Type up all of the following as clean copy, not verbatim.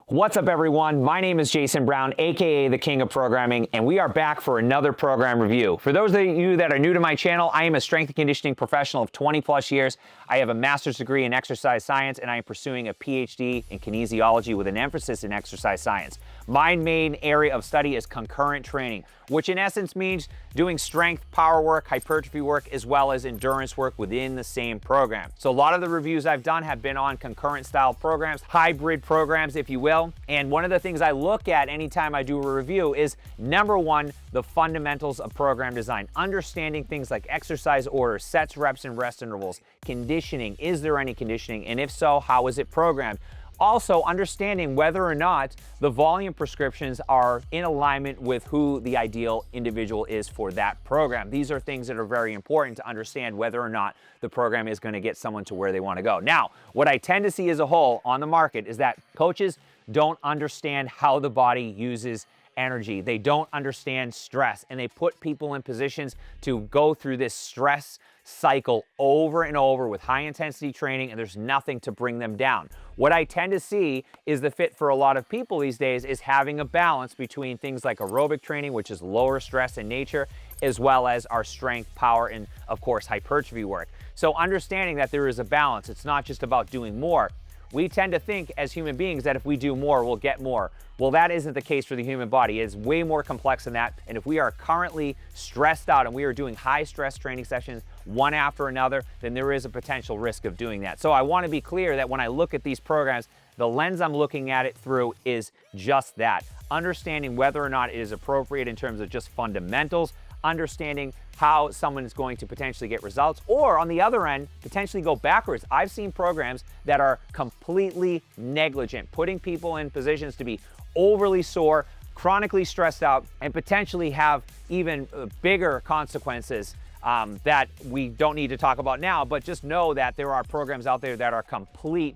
What's up, everyone? My name is Jason Brown, aka the King of Programming, and we are back for another program review. For those of you that are new to my channel, I am a strength and conditioning professional of 20 plus years. I have a master's degree in exercise science, and I am pursuing a PhD in kinesiology with an emphasis in exercise science. My main area of study is concurrent training, which in essence means doing strength, power work, hypertrophy work, as well as endurance work within the same program. So a lot of the reviews I've done have been on concurrent style programs, hybrid programs, if you will. And one of the things I look at anytime I do a review is, number one, the fundamentals of program design, understanding things like exercise orders, sets, reps, and rest intervals, conditioning. Is there any conditioning? And if so, how is it programmed? Also, understanding whether or not the volume prescriptions are in alignment with who the ideal individual is for that program. These are things that are very important to understand whether or not the program is going to get someone to where they want to go. Now, what I tend to see as a whole on the market is that coaches don't understand how the body uses energy. They don't understand stress, and they put people in positions to go through this stress cycle over and over with high intensity training, and there's nothing to bring them down. What I tend to see is the fit for a lot of people these days is having a balance between things like aerobic training, which is lower stress in nature, as well as our strength, power, and of course hypertrophy work. So understanding that there is a balance, it's not just about doing more. We tend to think as human beings that if we do more, we'll get more. Well, that isn't the case for the human body. It's way more complex than that. And if we are currently stressed out and we are doing high stress training sessions one after another, then there is a potential risk of doing that. So I want to be clear that when I look at these programs, the lens I'm looking at it through is just that. Understanding whether or not it is appropriate in terms of just fundamentals, understanding how someone is going to potentially get results, or on the other end, potentially go backwards. I've seen programs that are completely negligent, putting people in positions to be overly sore, chronically stressed out, and potentially have even bigger consequences that we don't need to talk about now, but just know that there are programs out there that are complete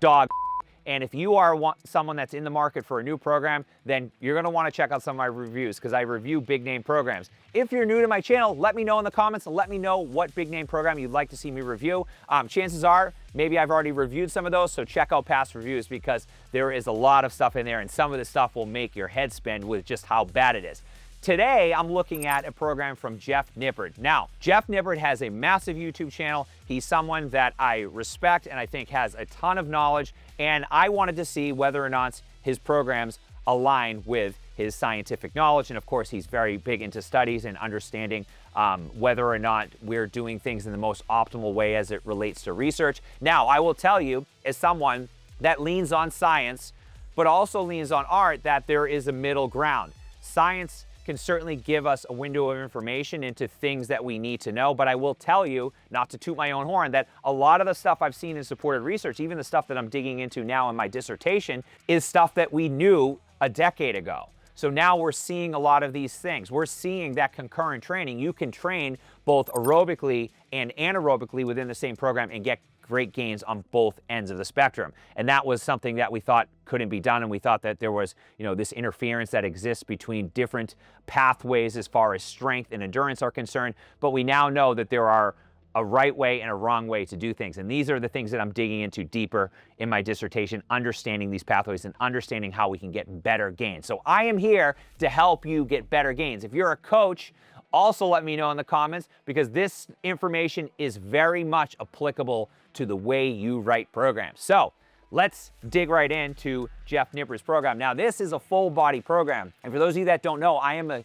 dog. And if you are someone that's in the market for a new program, then you're gonna wanna check out some of my reviews because I review big name programs. If you're new to my channel, let me know in the comments and let me know what big name program you'd like to see me review. Chances are, maybe I've already reviewed some of those, so check out past reviews because there is a lot of stuff in there and some of the stuff will make your head spin with just how bad it is. Today, I'm looking at a program from Jeff Nippard. Now, Jeff Nippard has a massive YouTube channel. He's someone that I respect and I think has a ton of knowledge, and I wanted to see whether or not his programs align with his scientific knowledge. And of course, he's very big into studies and understanding whether or not we're doing things in the most optimal way as it relates to research. Now, I will tell you, as someone that leans on science, but also leans on art, that there is a middle ground. Science can certainly give us a window of information into things that we need to know, but I will tell you, not to toot my own horn, that a lot of the stuff I've seen in supported research, even the stuff that I'm digging into now in my dissertation, is stuff that we knew a decade ago. So now we're seeing a lot of these things. We're seeing that concurrent training. You can train both aerobically and anaerobically within the same program and get great gains on both ends of the spectrum. And that was something that we thought couldn't be done, and we thought that there was, this interference that exists between different pathways as far as strength and endurance are concerned. But we now know that there are a right way and a wrong way to do things. And these are the things that I'm digging into deeper in my dissertation, understanding these pathways and understanding how we can get better gains. So I am here to help you get better gains. If you're a coach, also let me know in the comments, because this information is very much applicable to the way you write programs. So let's dig right into Jeff Nippard's program. Now, this is a full body program. And for those of you that don't know, I am a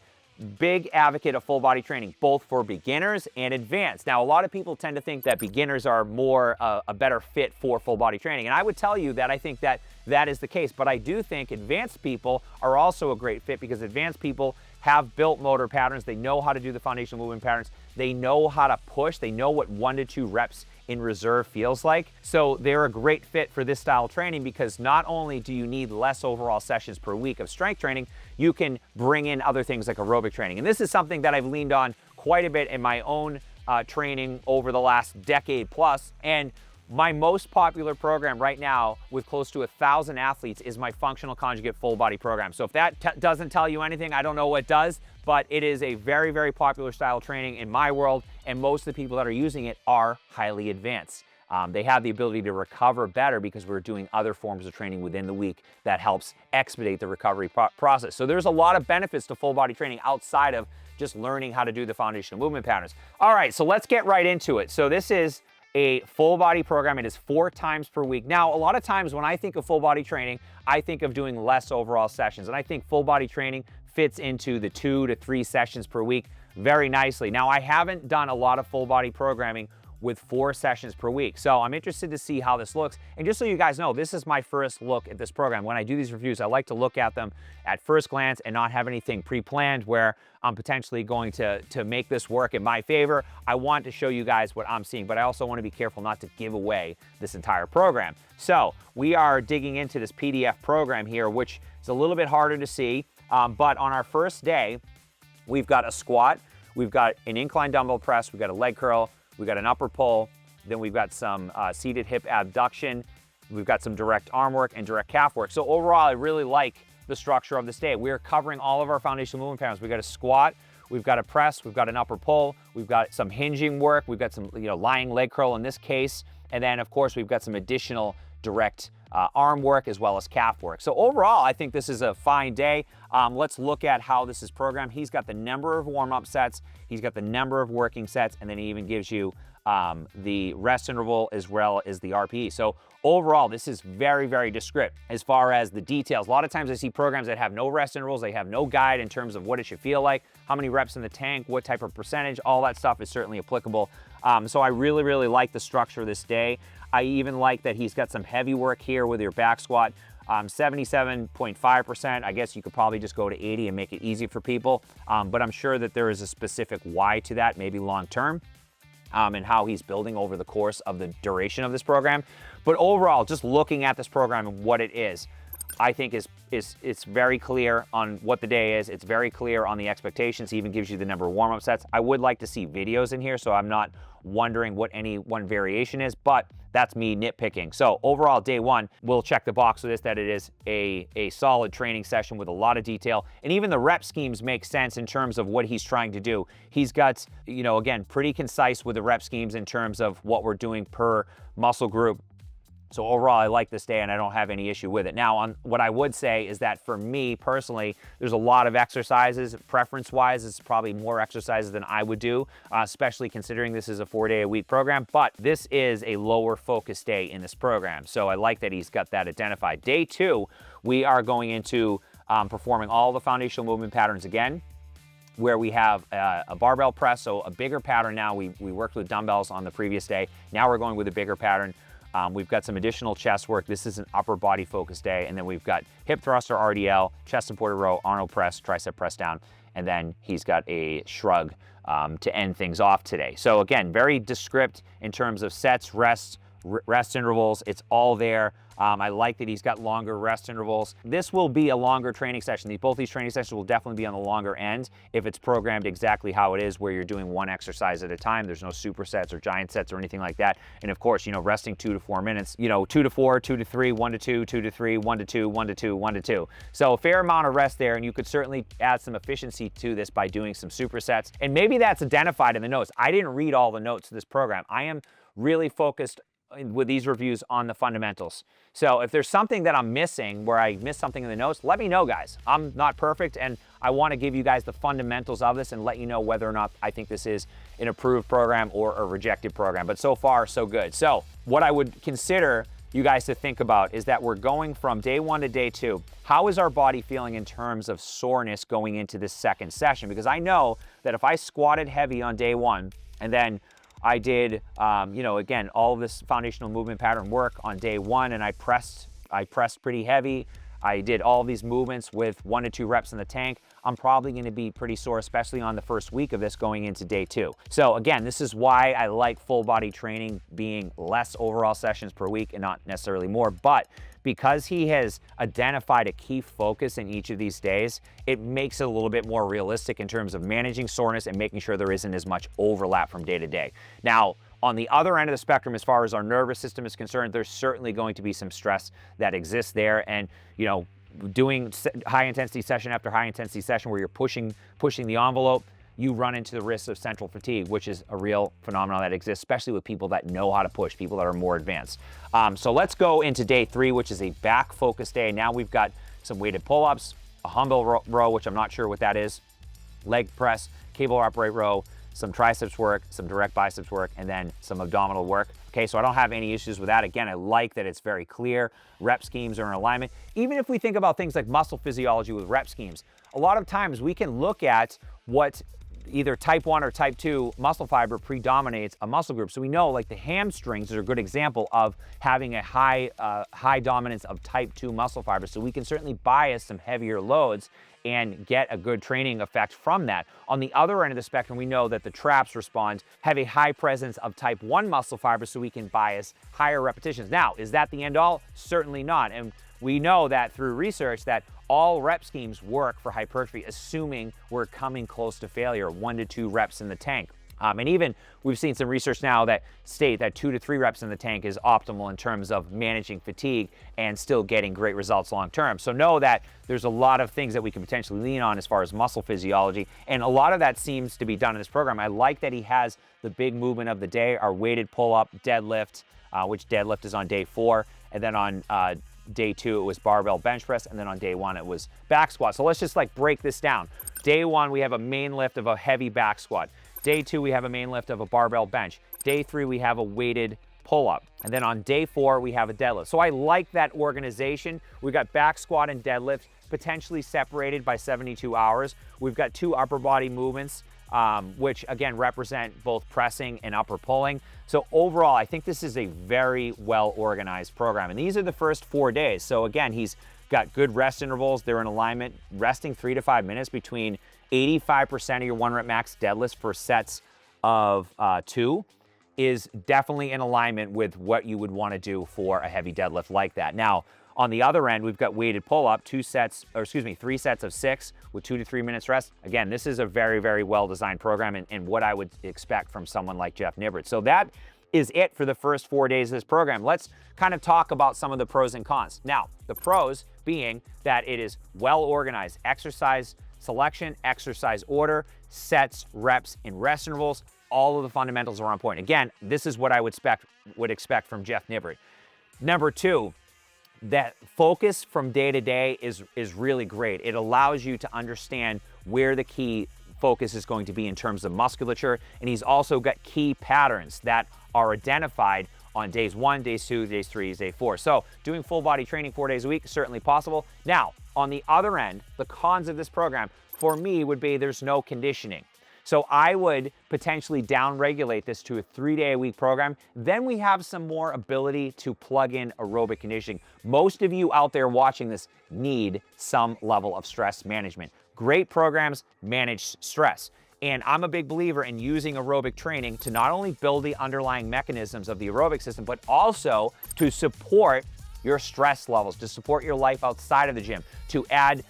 big advocate of full body training, both for beginners and advanced. Now, a lot of people tend to think that beginners are more a better fit for full body training. And I would tell you that I think that that is the case. But I do think advanced people are also a great fit because advanced people have built motor patterns. They know how to do the foundational movement patterns. They know how to push. They know what 1 to 2 reps in reserve feels like. So they're a great fit for this style of training because not only do you need less overall sessions per week of strength training, you can bring in other things like aerobic training. And this is something that I've leaned on quite a bit in my own training over the last decade plus. And my most popular program right now with close to 1,000 athletes is my Functional Conjugate full body program. So if that doesn't tell you anything, I don't know what does, but it is a very, very popular style of training in my world, and most of the people that are using it are highly advanced. They have the ability to recover better because we're doing other forms of training within the week that helps expedite the recovery process. So there's a lot of benefits to full body training outside of just learning how to do the foundational movement patterns. All right, so let's get right into it. So this is a full body program. It is 4 times per week. Now, a lot of times when I think of full body training, I think of doing less overall sessions. And I think full body training fits into the 2 to 3 sessions per week very nicely. Now, I haven't done a lot of full body programming with 4 sessions per week. So I'm interested to see how this looks. And just so you guys know, this is my first look at this program. When I do these reviews, I like to look at them at first glance and not have anything pre-planned where I'm potentially going to make this work in my favor. I want to show you guys what I'm seeing, but I also want to be careful not to give away this entire program. So we are digging into this PDF program here, which is a little bit harder to see, but on our first day, we've got a squat, we've got an incline dumbbell press, we've got a leg curl, we've got an upper pull, then we've got some seated hip abduction, we've got some direct arm work and direct calf work. So overall, I really like the structure of this day. We're covering all of our foundational movement patterns. We've got a squat, we've got a press, we've got an upper pull, we've got some hinging work, we've got some lying leg curl in this case, and then of course we've got some additional direct arm work as well as calf work. So overall, I think this is a fine day. Let's look at how this is programmed. He's got the number of warm-up sets, he's got the number of working sets, and then he even gives you the rest interval as well as the RPE. So overall, this is very, very descriptive as far as the details. A lot of times I see programs that have no rest intervals, they have no guide in terms of what it should feel like, how many reps in the tank, what type of percentage, all that stuff is certainly applicable. So I really, really like the structure of this day. I even like that he's got some heavy work here with your back squat. 77.5%. I guess you could probably just go to 80 and make it easy for people. But I'm sure that there is a specific why to that, maybe long term, and how he's building over the course of the duration of this program. But overall, just looking at this program and what it is, I think it's very clear on what the day is. It's very clear on the expectations. He even gives you the number of warm-up sets. I would like to see videos in here, so I'm not wondering what any one variation is, but that's me nitpicking. So overall, day 1, we'll check the box with this, that it is a solid training session with a lot of detail. And even the rep schemes make sense in terms of what he's trying to do. He's got, again, pretty concise with the rep schemes in terms of what we're doing per muscle group. So overall, I like this day and I don't have any issue with it. Now, on what I would say is that for me personally, there's a lot of exercises. Preference-wise, it's probably more exercises than I would do, especially considering this is a 4-day-a-week program. But this is a lower focus day in this program. So I like that he's got that identified. Day 2, we are going into performing all the foundational movement patterns again, where we have a barbell press, so a bigger pattern now. We worked with dumbbells on the previous day. Now we're going with a bigger pattern. We've got some additional chest work. This is an upper body focus day. And then we've got hip thruster, RDL, chest supported row, Arnold press, tricep press down. And then he's got a shrug to end things off today. So again, very descriptive in terms of sets, rest intervals. It's all there. I like that he's got longer rest intervals. This will be a longer training session. Both these training sessions will definitely be on the longer end if it's programmed exactly how it is, where you're doing one exercise at a time. There's no supersets or giant sets or anything like that. And of course, resting 2 to 4 minutes, 2 to 4, 2 to 3, 1 to 2, 2 to 3, 1 to 2, 1 to 2, 1 to 2. So a fair amount of rest there, and you could certainly add some efficiency to this by doing some supersets. And maybe that's identified in the notes. I didn't read all the notes to this program. I am really focused with these reviews on the fundamentals. So if there's something that I'm missing, where I missed something in the notes, let me know, guys. I'm not perfect, and I want to give you guys the fundamentals of this and let you know whether or not I think this is an approved program or a rejected program. But so far, so good. So what I would consider you guys to think about is that we're going from day 1 to day 2. How is our body feeling in terms of soreness going into this second session? Because I know that if I squatted heavy on day 1 and then I did, again, all of this foundational movement pattern work on day 1, and I pressed pretty heavy. I did all these movements with 1 to 2 reps in the tank. I'm probably going to be pretty sore, especially on the first week of this going into day 2. So again, this is why I like full body training being less overall sessions per week and not necessarily more. But because he has identified a key focus in each of these days, it makes it a little bit more realistic in terms of managing soreness and making sure there isn't as much overlap from day to day. Now, on the other end of the spectrum, as far as our nervous system is concerned, there's certainly going to be some stress that exists there. And, doing high intensity session after high intensity session where you're pushing the envelope, you run into the risk of central fatigue, which is a real phenomenon that exists, especially with people that know how to push, people that are more advanced. So let's go into day 3, which is a back-focused day. Now we've got some weighted pull-ups, a humble row, which I'm not sure what that is, leg press, cable upright row, some triceps work, some direct biceps work, and then some abdominal work. Okay, so I don't have any issues with that. Again, I like that it's very clear. Rep schemes are in alignment. Even if we think about things like muscle physiology with rep schemes, a lot of times we can look at what either type 1 or type 2 muscle fiber predominates a muscle group. So we know like the hamstrings are a good example of having a high dominance of type 2 muscle fiber. So we can certainly bias some heavier loads and get a good training effect from that. On the other end of the spectrum, we know that the traps have a high presence of type 1 muscle fiber, so we can bias higher repetitions. Now, is that the end all? Certainly not. And we know that through research that all rep schemes work for hypertrophy, assuming we're coming close to failure, 1 to 2 reps in the tank. And even we've seen some research now that state that 2 to 3 reps in the tank is optimal in terms of managing fatigue and still getting great results long term. So know that there's a lot of things that we can potentially lean on as far as muscle physiology, and a lot of that seems to be done in this program. I like that he has the big movement of the day, our weighted pull-up, deadlift, which deadlift is on day 4, and then on day 2 it was barbell bench press, and then on day 1 it was back squat. So let's just like break this down. Day 1 we have a main lift of a heavy back squat. Day 2, we have a main lift of a barbell bench. Day 3, we have a weighted pull-up. And then on day 4, we have a deadlift. So I like that organization. We've got back squat and deadlift potentially separated by 72 hours. We've got 2 upper body movements, which again represent both pressing and upper pulling. So overall, I think this is a very well-organized program. And these are the first 4 days. So again, he's got good rest intervals. They're in alignment, resting 3 to 5 minutes between 85% of your 1 rep max deadlifts for sets of 2 is definitely in alignment with what you would want to do for a heavy deadlift like that. Now, on the other end, we've got weighted pull-up, 3 sets of 6 with 2 to 3 minutes rest. Again, this is a very, very well-designed program and what I would expect from someone like Jeff Nippard. So that is it for the first 4 days of this program. Let's kind of talk about some of the pros and cons. Now, the pros being that it is well-organized, exercise selection, exercise order, sets, reps, and rest intervals. All of the fundamentals are on point. Again, this is what I would expect from Jeff Nippard. Number 2, that focus from day to day is really great. It allows you to understand where the key focus is going to be in terms of musculature, and he's also got key patterns that are identified on days 1, days 2, days 3, day 4. So doing full body training 4 days a week, certainly possible. Now, on the other end, the cons of this program for me would be there's no conditioning. So I would potentially down-regulate this to a 3-day-a-week program. Then we have some more ability to plug in aerobic conditioning. Most of you out there watching this need some level of stress management. Great programs manage stress. And I'm a big believer in using aerobic training to not only build the underlying mechanisms of the aerobic system, but also to support your stress levels, to support your life outside of the gym, to add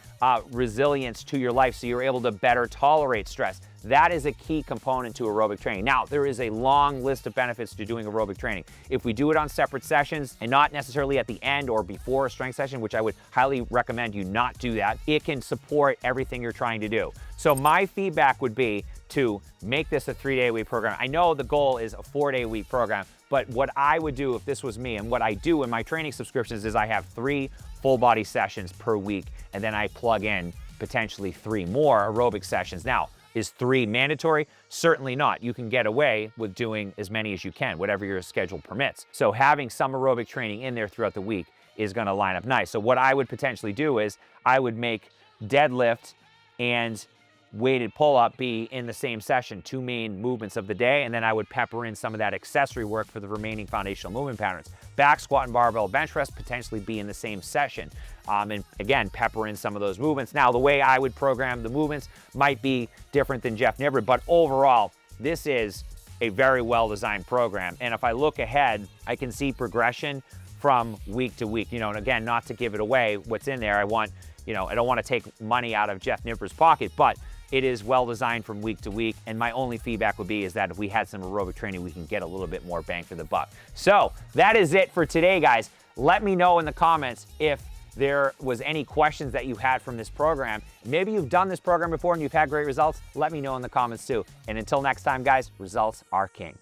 resilience to your life so you're able to better tolerate stress. That is a key component to aerobic training. Now, there is a long list of benefits to doing aerobic training. If we do it on separate sessions and not necessarily at the end or before a strength session, which I would highly recommend you not do that, it can support everything you're trying to do. So my feedback would be to make this a 3-day-a-week program. I know the goal is a 4-day-a-week program, but what I would do if this was me, and what I do in my training subscriptions, is I have 3 full body sessions per week, and then I plug in potentially 3 more aerobic sessions. Now, is 3 mandatory? Certainly not. You can get away with doing as many as you can, whatever your schedule permits. So having some aerobic training in there throughout the week is gonna line up nice. So what I would potentially do is I would make deadlift and weighted pull-up be in the same session, 2 main movements of the day, and then I would pepper in some of that accessory work for the remaining foundational movement patterns. Back squat and barbell bench press potentially be in the same session. And again, pepper in some of those movements. Now, the way I would program the movements might be different than Jeff Nippard, but overall, this is a very well-designed program. And if I look ahead, I can see progression from week to week. And again, not to give it away, what's in there, I don't want to take money out of Jeff Nippard's pocket, but it is well designed from week to week, and my only feedback would be is that if we had some aerobic training, we can get a little bit more bang for the buck. So that is it for today, guys. Let me know in the comments if there was any questions that you had from this program. Maybe you've done this program before and you've had great results. Let me know in the comments too. And until next time, guys, results are king.